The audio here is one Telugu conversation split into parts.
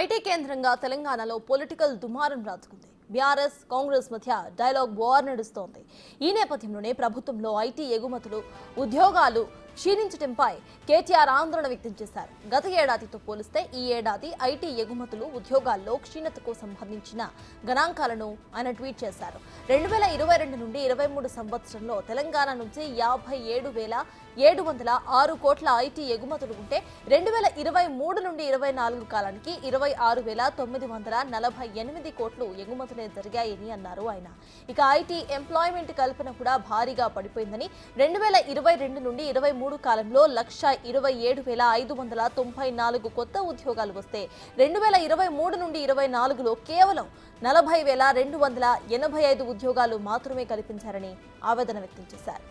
ఐటీ కేంద్రంగా తెలంగాణలో పొలిటికల్ దుమారం రాజుకుంది. బీఆర్ఎస్ కాంగ్రెస్ మధ్య డైలాగ్ వార్ నడుస్తోంది. ఈ నేపథ్యంలోనే ప్రభుత్వంలో ఐటీ ఎగుమతులు, ఉద్యోగాలు క్షీణించడంపై కేటీఆర్ ఆందోళన వ్యక్తం చేశారు. గత ఏడాదితో పోలిస్తే ఈ ఏడాది ఐటీ ఎగుమతులు, ఉద్యోగాల్లో క్షీణతకు సంబంధించిన గణాంకాలను ఆయన ట్వీట్ చేశారు. 2022 నుండి 23 సంవత్సరంలో తెలంగాణ నుంచి 57,706 కోట్ల ఐటీ ఎగుమతులు ఉంటే 2023 నుండి 24 కాలానికి 26,948 కోట్లు ఎగుమతులే జరిగాయని అన్నారు ఆయన. ఇక ఐటీ ఎంప్లాయ్మెంట్ కల్పన కూడా భారీగా పడిపోయిందని 2022 నుండి 23 కాలంలో 1,27,594 కొత్త ఉద్యోగాలు వస్తే 2023 నుండి 24లో కేవలం 40,285 ఉద్యోగాలు మాత్రమే కల్పించారని ఆవేదన వ్యక్తం చేశారు.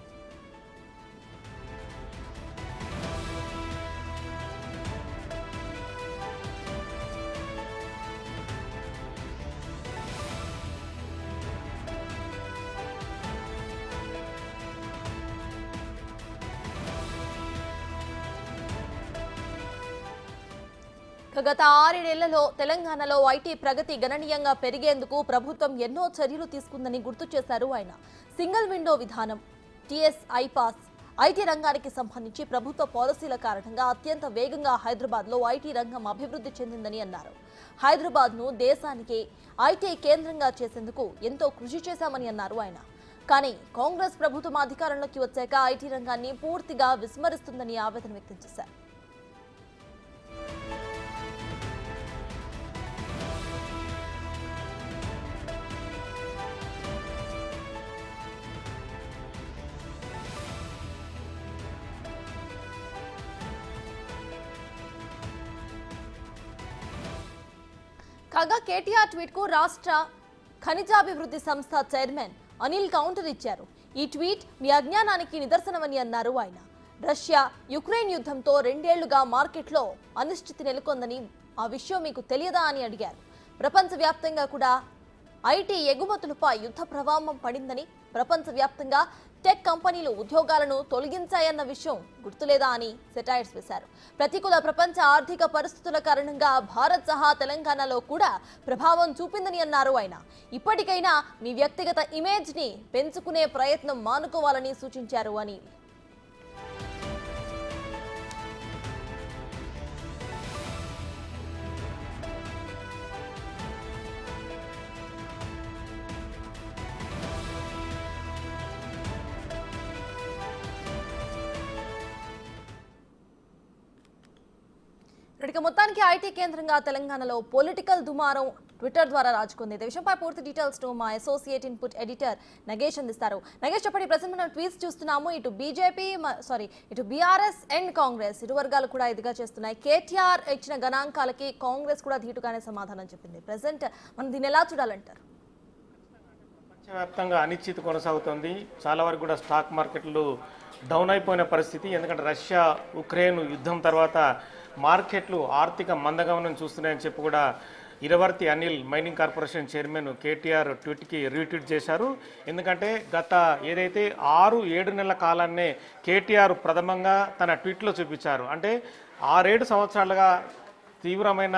గత 6 నెలల్లో తెలంగాణలో ఐటీ ప్రగతి గణనీయంగా పెరిగేందుకు ప్రభుత్వం ఎన్నో చర్యలు తీసుకుందని గుర్తు చేశారు ఆయన. సింగిల్ విండో విధానం, టీఎస్ ఐపాస్, ఐటీ రంగానికి సంబంధించి ప్రభుత్వ పాలసీల కారణంగా అత్యంత వేగంగా హైదరాబాద్లో ఐటీ రంగం అభివృద్ధి చెందిందని అన్నారు. హైదరాబాద్ను దేశానికి ఐటీ కేంద్రంగా చేసేందుకు ఎంతో కృషి చేశామని అన్నారు ఆయన. కానీ కాంగ్రెస్ ప్రభుత్వం అధికారంలోకి వచ్చాక ఐటీ రంగాన్ని పూర్తిగా విస్మరిస్తుందని ఆవేదన వ్యక్తం చేశారు. కాగా కేటీఆర్ ట్వీట్ కు రాష్ట్ర ఖనిజాభివృద్ధి సంస్థ చైర్మన్ అనిల్ కౌంటర్ ఇచ్చారు. ఈ ట్వీట్ మీ అజ్ఞానానికి నిదర్శనమని అన్నారు ఆయన. రష్యా యుక్రెయిన్ యుద్ధంతో 2 ఏళ్లుగా మార్కెట్లో అనిశ్చితి నెలకొందని, ఆ విషయం మీకు తెలియదా అని అడిగారు. ప్రపంచవ్యాప్తంగా కూడా ఐటీ ఎగుమతులపై యుద్ధ ప్రభావం పడిందని, ప్రపంచవ్యాప్తంగా టెక్ కంపెనీలు ఉద్యోగాలను తొలగించాయన్న విషయం గుర్తులేదా అని సెటైర్స్ వేశారు. ప్రతికూల ప్రపంచ ఆర్థిక పరిస్థితుల కారణంగా భారత్ సహా తెలంగాణలో కూడా ప్రభావం చూపిందని అన్నారు ఆయన. ఇప్పటికైనా మీ వ్యక్తిగత ఇమేజ్ ని పెంచుకునే ప్రయత్నం మానుకోవాలని సూచించారు అని. మొత్తానికి ఐటీ కేంద్రంగా తెలంగాణలో పొలిటికల్ దుమారం ట్విట్టర్ ద్వారా రాజుకుంది. ఈ విషయంపై పూర్తి డీటెయిల్స్ ను మా అసోసియేట్ ఇన్పుట్ ఎడిటర్ నగేష్ అందిస్తారు. నగేష్, చెప్పండి, ప్రజెంట్ మనం ట్వీట్స్ చూస్తున్నాము. ఇటు బీఆర్ఎస్ అండ్ కాంగ్రెస్ ఇరు వర్గాలు కూడా ఇదిగా చేస్తున్నాయి. కేటీఆర్ ఇచ్చిన గణాంకాలకి కాంగ్రెస్ కూడా ధీటుగానే సమాధానం చెప్పింది. ప్రజెంట్ మనం దీన్ని ఎలా చూడాలంటారు? ప్రపంచవ్యాప్తంగా అనిశ్చితి కొనసాగుతుంది. చాలా వరకు కూడా స్టాక్ మార్కెట్లు డౌన్ అయిపోయిన పరిస్థితి. ఎందుకంటే రష్యా ఉక్రెయిన్ యుద్ధం తర్వాత మార్కెట్లు ఆర్థిక మందగమనం చూస్తున్నాయని చెప్పి కూడా Eravathri Anil mining corporation chairman KTR ట్వీట్కి రీట్వీట్ చేశారు. ఎందుకంటే గత ఏదైతే 6-7 నెలల కాలాన్నే కేటీఆర్ ప్రథమంగా తన ట్వీట్లో చూపించారు. అంటే 6-7 సంవత్సరాలుగా తీవ్రమైన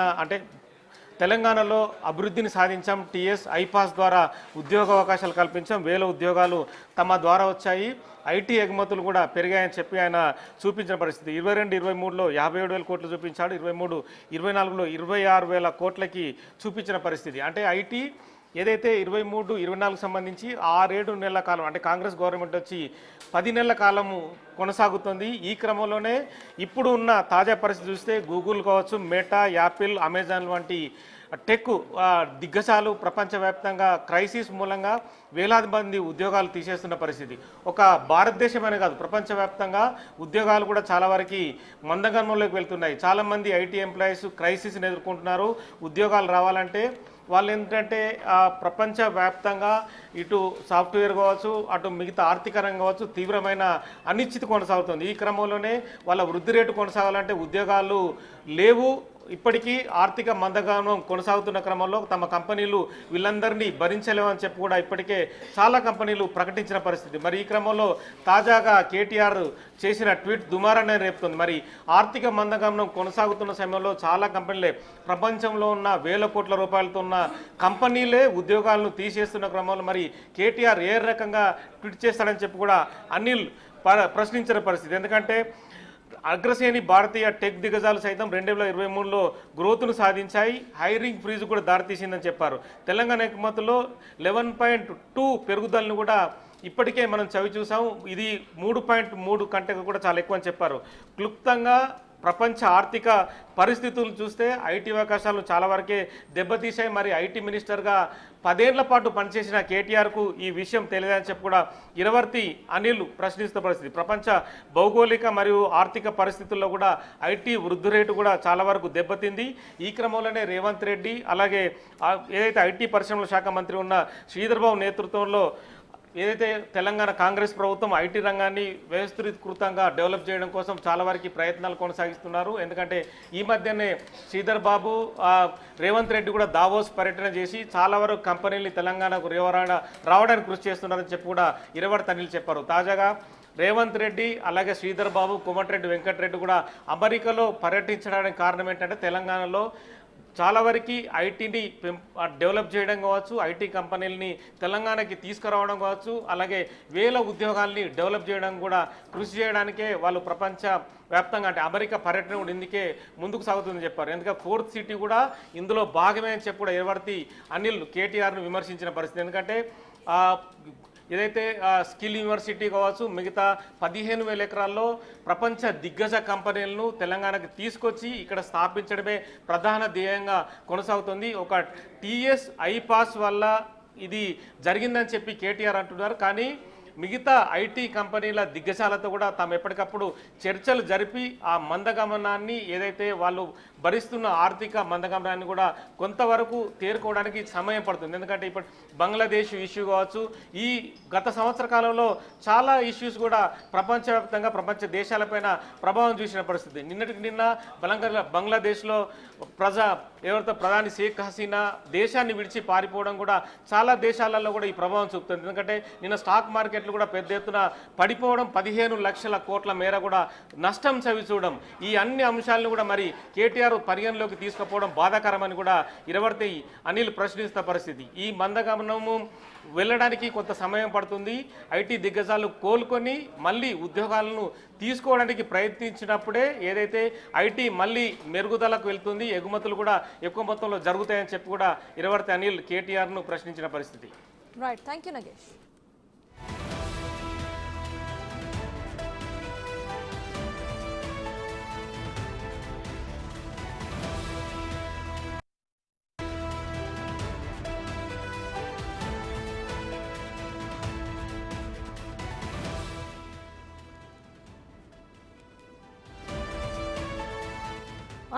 తెలంగాణలో అభివృద్ధిని సాధించాం, టీఎస్ ఐపాస్ ద్వారా ఉద్యోగ అవకాశాలు కల్పించాం, 1000 ఉద్యోగాలు తమ ద్వారా వచ్చాయి, ఐటీ ఎగుమతులు కూడా పెరిగాయని చెప్పి ఆయన చూపించిన పరిస్థితి. 22-23లో 57,000 కోట్లు చూపించాడు, 23-24లో 26,000 కోట్లకి చూపించిన పరిస్థితి. అంటే ఐటీ ఏదైతే 23-24 సంబంధించి 6-7 నెలల కాలం, అంటే కాంగ్రెస్ గవర్నమెంట్ వచ్చి 10 నెలల కాలము కొనసాగుతుంది. ఈ క్రమంలోనే ఇప్పుడు ఉన్న తాజా పరిస్థితి చూస్తే గూగుల్ కావచ్చు, మెటా, యాపిల్, అమెజాన్ వంటి టెక్ దిగ్గజాలు ప్రపంచవ్యాప్తంగా క్రైసిస్ మూలంగా వేలాది మంది ఉద్యోగాలు తీసేస్తున్న పరిస్థితి. ఒక భారతదేశమనే కాదు, ప్రపంచవ్యాప్తంగా ఉద్యోగాలు కూడా చాలా వరకు మందగమనంలోకి వెళ్తున్నాయి. చాలామంది ఐటీ ఎంప్లాయీస్ క్రైసిస్ని ఎదుర్కొంటున్నారు. ఉద్యోగాలు రావాలంటే వాళ్ళు ఏంటంటే ప్రపంచవ్యాప్తంగా ఇటు సాఫ్ట్వేర్ కావచ్చు, అటు మిగతా ఆర్థిక రంగం కావచ్చు, తీవ్రమైన అనిశ్చితి కొనసాగుతుంది. ఈ క్రమంలోనే వాళ్ళ వృద్ధి రేటు కొనసాగాలంటే ఉద్యోగాలు లేవు, ఇప్పటికీ ఆర్థిక మందగమనం కొనసాగుతున్న క్రమంలో తమ కంపెనీలు వీళ్ళందరినీ భరించలేమని చెప్పి కూడా ఇప్పటికే చాలా కంపెనీలు ప్రకటించిన పరిస్థితి. మరి ఈ క్రమంలో తాజాగా కేటీఆర్ చేసిన ట్వీట్ దుమారాన్ని రేపుతుంది. మరి ఆర్థిక మందగమనం కొనసాగుతున్న సమయంలో చాలా కంపెనీలే ప్రపంచంలో ఉన్న వేల కోట్ల రూపాయలతో ఉన్న కంపెనీలే ఉద్యోగాలను తీసేస్తున్న క్రమంలో మరి కేటీఆర్ ఏ రకంగా ట్వీట్ చేస్తాడని చెప్పి కూడా అనిల్ ప్రశ్నించిన పరిస్థితి. ఎందుకంటే అగ్రశ్రేణి భారతీయ టెక్ దిగ్గజాలు సైతం 2023లో గ్రోత్ను సాధించాయి, హైరింగ్ ఫ్రీజ్ కూడా దారితీసిందని చెప్పారు. తెలంగాణ ఎగుమతుల్లో 11.2 పెరుగుదలను కూడా ఇప్పటికే మనం చవి చూసాం. ఇది 3.3 కంటే కూడా చాలా ఎక్కువ అని చెప్పారు. క్లుప్తంగా ప్రపంచ ఆర్థిక పరిస్థితులు చూస్తే ఐటీ అవకాశాలను చాలా వరకే దెబ్బతీశాయి. మరి ఐటీ మినిస్టర్గా 10 ఏళ్ల పాటు పనిచేసిన కేటీఆర్కు ఈ విషయం తెలియదని చెప్పి కూడా ఇరవర్తి అనిల్ ప్రశ్నిస్తున్న పరిస్థితి. ప్రపంచ భౌగోళిక మరియు ఆర్థిక పరిస్థితుల్లో కూడా ఐటీ వృద్ధి రేటు కూడా చాలా వరకు దెబ్బతింది. ఈ క్రమంలోనే రేవంత్ రెడ్డి అలాగే ఏదైతే ఐటీ పరిశ్రమల శాఖ మంత్రి ఉన్న శ్రీధర్ బాబు నేతృత్వంలో ఏదైతే తెలంగాణ కాంగ్రెస్ ప్రభుత్వం ఐటీ రంగాన్ని వ్యవస్థీకృతంగా డెవలప్ చేయడం కోసం చాలా వరకు ప్రయత్నాలు కొనసాగిస్తున్నారు. ఎందుకంటే ఈ మధ్యనే శ్రీధర్ బాబు రేవంత్ రెడ్డి కూడా దావోస్ పర్యటన చేసి చాలా వరకు కంపెనీలు తెలంగాణకు రావడానికి కృషి చేస్తున్నారని చెప్పి కూడా ఇరవర్ తనిల్ చెప్పారు. తాజాగా రేవంత్ రెడ్డి అలాగే శ్రీధర్ బాబు, కోమటిరెడ్డి వెంకటరెడ్డి కూడా అమెరికాలో పర్యటించడానికి కారణం ఏంటంటే తెలంగాణలో చాలా వరకు ఐటీని డెవలప్ చేయడం కావచ్చు, ఐటీ కంపెనీలని తెలంగాణకి తీసుకురావడం కావచ్చు, అలాగే వేల ఉద్యోగాల్ని డెవలప్ చేయడం కూడా కృషి చేయడానికే వాళ్ళు ప్రపంచ వ్యాప్తంగా అంటే అమెరికా పర్యటన కూడా ఇందుకే ముందుకు సాగుతుందని చెప్పారు. ఎందుకంటే 4th సిటీ కూడా ఇందులో భాగమే అని చెప్పి కూడా ఇరవర్తి అనిల్ కేటీఆర్ను విమర్శించిన పరిస్థితి. ఎందుకంటే ఏదైతే స్కిల్ యూనివర్సిటీ కావచ్చు, మిగతా 15,000 ఎకరాల్లో ప్రపంచ దిగ్గజ కంపెనీలను తెలంగాణకి తీసుకొచ్చి ఇక్కడ స్థాపించడమే ప్రధాన ధ్యేయంగా కొనసాగుతుంది. ఒక టీఎస్ ఐపాస్ వల్ల ఇది జరిగిందని చెప్పి కేటీఆర్ అంటున్నారు. కానీ మిగతా ఐటీ కంపెనీల దిగ్గజాలతో కూడా తాము ఎప్పటికప్పుడు చర్చలు జరిపి ఆ మందగమనాన్ని ఏదైతే వాళ్ళు భరిస్తున్న ఆర్థిక మందగమనాన్ని కూడా కొంతవరకు తేరుకోవడానికి సమయం పడుతుంది. ఎందుకంటే ఇప్పుడు బంగ్లాదేశ్ ఇష్యూ కావచ్చు, ఈ గత సంవత్సర కాలంలో చాలా ఇష్యూస్ కూడా ప్రపంచవ్యాప్తంగా ప్రపంచ దేశాలపైన ప్రభావం చూసిన పరిస్థితి. నిన్నటికి నిన్న బంగ్లాదేశ్లో ఎవరితో ప్రధాని షేక్ హసీనా దేశాన్ని విడిచి పారిపోవడం కూడా చాలా దేశాలలో కూడా ఈ ప్రభావం చూపుతుంది. ఎందుకంటే నిన్న స్టాక్ మార్కెట్లు కూడా పెద్ద ఎత్తున పడిపోవడం, 15 లక్షల కోట్ల మేర కూడా నష్టం చవి చూడడం, ఈ అన్ని అంశాలను కూడా మరి కేటీఆర్ పరిగణలోకి తీసుకుపోవడం బాధాకరమని కూడా ఇరవర్తి అనిల్ ప్రశ్నిస్తున్న పరిస్థితి. ఈ మందగమనము వెళ్ళడానికి కొంత సమయం పడుతుంది. ఐటీ దిగ్గజాలు కోలుకొని మళ్ళీ ఉద్యోగాలను తీసుకోవడానికి ప్రయత్నించినప్పుడే ఏదైతే ఐటీ మళ్ళీ మెరుగుదలకు వెళ్తుంది, ఎగుమతులు కూడా ఎక్కువ మొత్తంలో జరుగుతాయని చెప్పి కూడా ఇరవర్తి అనిల్ కేటీఆర్ను ప్రశ్నించిన పరిస్థితి. Right, thank you Nagesh.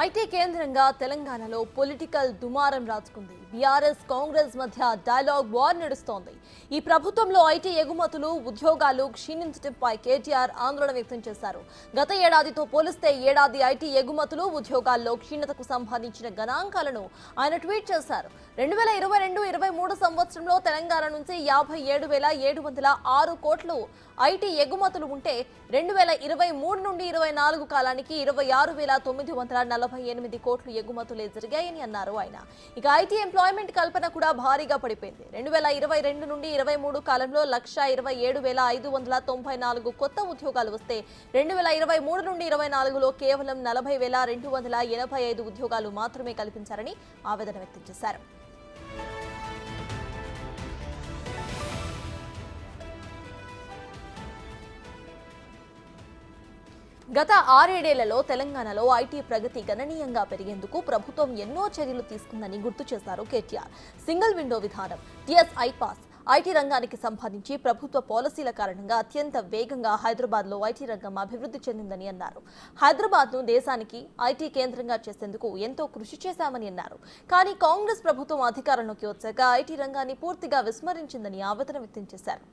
IT కేంద్రంగా తెలంగాణలో పొలిటికల్ దుమారం రాజుకుంది. బీఆర్ఎస్ కాంగ్రెస్ మధ్య డైలాగ్ వార్ నడుస్తోంది. ఈ ప్రభుత్వంలో ఐటీ ఎగుమతులు, ఉద్యోగాలు క్షీణించడంపై కేటీఆర్ ఆందోళన వ్యక్తం చేశారు. గత ఏడాదితో పోలిస్తే ఏడాది ఐటీ ఎగుమతులు, ఉద్యోగాల్లో క్షీణతకు సంబంధించిన గణాంకాలను ఆయన ట్వీట్ చేశారు. 2022-23 సంవత్సరంలో తెలంగాణ నుంచి 57,706 కోట్లు ఐటీ ఎగుమతులు ఉంటే 2023 నుండి 24 కాలానికి 26,948 కోట్లు ఎగుమతులే జరిగాయని అన్నారు ఆయన. ఇక ఐటీ ఎంప్లాయ్మెంట్ కల్పన కూడా భారీగా పడిపోయింది. 2022 నుండి 23 కాలంలో 127,594 కొత్త ఉద్యోగాలు వస్తే 2023 నుండి 24లో కేవలం 40,285 ఉద్యోగాలు మాత్రమే కల్పించారని ఆవేదన వ్యక్తం చేశారు. గత 6 ఏళ్లలో తెలంగాణలో ఐటీ ప్రగతి గణనీయంగా పెరిగేందుకు ప్రభుత్వం ఎన్నో చర్యలు తీసుకుందని గుర్తు చేశారు కేటీఆర్. సింగిల్ విండో విధానం, టీఎస్ ఐపాస్, ఐటీ రంగానికి సంబంధించి ప్రభుత్వ పాలసీల కారణంగా అత్యంత వేగంగా హైదరాబాద్లో ఐటీ రంగం అభివృద్ధి చెందిందని అన్నారు. హైదరాబాద్ను దేశానికి ఐటీ కేంద్రంగా చేసేందుకు ఎంతో కృషి చేశామని అన్నారు. కానీ కాంగ్రెస్ ప్రభుత్వం అధికారంలోకి వచ్చాక ఐటీ రంగాన్ని పూర్తిగా విస్మరించిందని ఆవేదన వ్యక్తం చేశారు.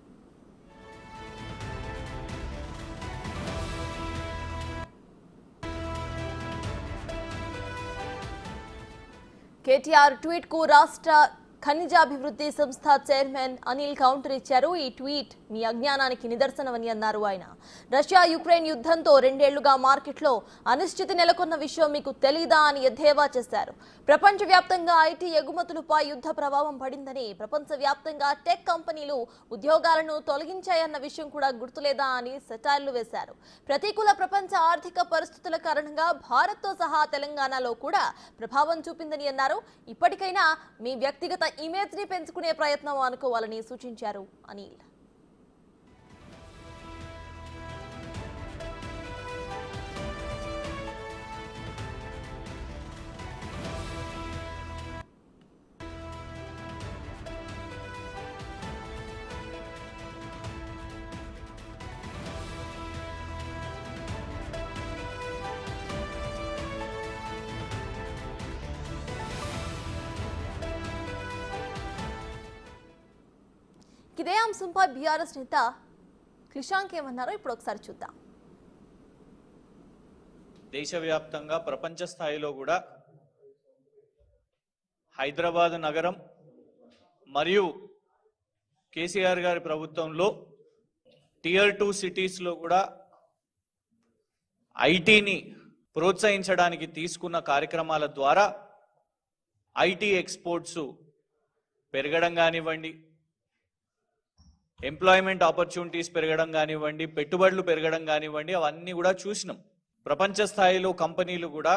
కేటీఆర్ ట్వీట్ కు రాష్ట్ర ఖనిజాభివృద్ధి సంస్థ చైర్మన్ అనిల్ కౌంటర్ ఇచ్చారు. ఈ ట్వీట్ మీ అజ్ఞానానికి నిదర్శనమని అన్నారు ఆయన. రష్యా యుక్రెయిన్ యుద్ధంతో 2 ఏళ్లుగా మార్కెట్లో అనిశ్చితి నెలకొన్న విషయం మీకు తెలీదా అని ఎద్దేవా చేశారు. ప్రపంచవ్యాప్తంగా ఐటీ ఎగుమతులపై యుద్ధ ప్రభావం పడిందని, ప్రపంచవ్యాప్తంగా టెక్ కంపెనీలు ఉద్యోగాలను తొలగించాయన్న విషయం కూడా గుర్తులేదా అని సెటైర్లు వేశారు. ప్రతికూల ప్రపంచ ఆర్థిక పరిస్థితుల కారణంగా భారత్తో సహా తెలంగాణలో కూడా ప్రభావం చూపిందని అన్నారు. ఇప్పటికైనా మీ వ్యక్తిగత ఇమేజ్ ని పెంచుకునే ప్రయత్నం అనుకోవాలని సూచించారు అనిల్. ఇదే అంశంపై బీఆర్ఎస్ నేత క్రిషాంక్ ఏమన్నారో ఇప్పుడు ఒకసారి చూద్దాం. దేశవ్యాప్తంగా ప్రపంచ స్థాయిలో కూడా హైదరాబాద్ నగరం మరియు కేసీఆర్ గారి ప్రభుత్వంలో Tier 2 సిటీస్లో కూడా ఐటీని ప్రోత్సహించడానికి తీసుకున్న కార్యక్రమాల ద్వారా ఐటీ ఎక్స్పోర్ట్స్ పెరగడం కానివ్వండి, ఎంప్లాయ్మెంట్ ఆపర్చునిటీస్ పెరగడం కానివ్వండి, పెట్టుబడులు పెరగడం కానివ్వండి, అవన్నీ కూడా చూసినాం. ప్రపంచ స్థాయిలో కంపెనీలు కూడా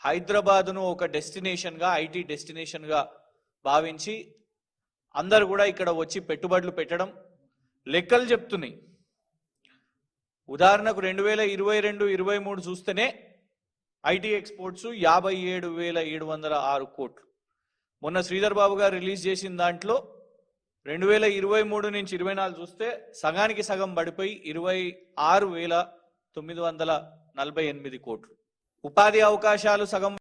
హైదరాబాద్ను ఒక డెస్టినేషన్గా, ఐటీ డెస్టినేషన్గా భావించి అందరు కూడా ఇక్కడ వచ్చి పెట్టుబడులు పెట్టడం లెక్కలు చెప్తున్నాయి. ఉదాహరణకు 2022-23 చూస్తేనే ఐటీ ఎక్స్పోర్ట్స్ 57,706 కోట్లు. మొన్న శ్రీధర్ బాబు గారు రిలీజ్ చేసిన దాంట్లో 2023 నుంచి 24 చూస్తే సగానికి సగం పడిపోయి 26,948 కోట్లు. ఉపాధి అవకాశాలు సగం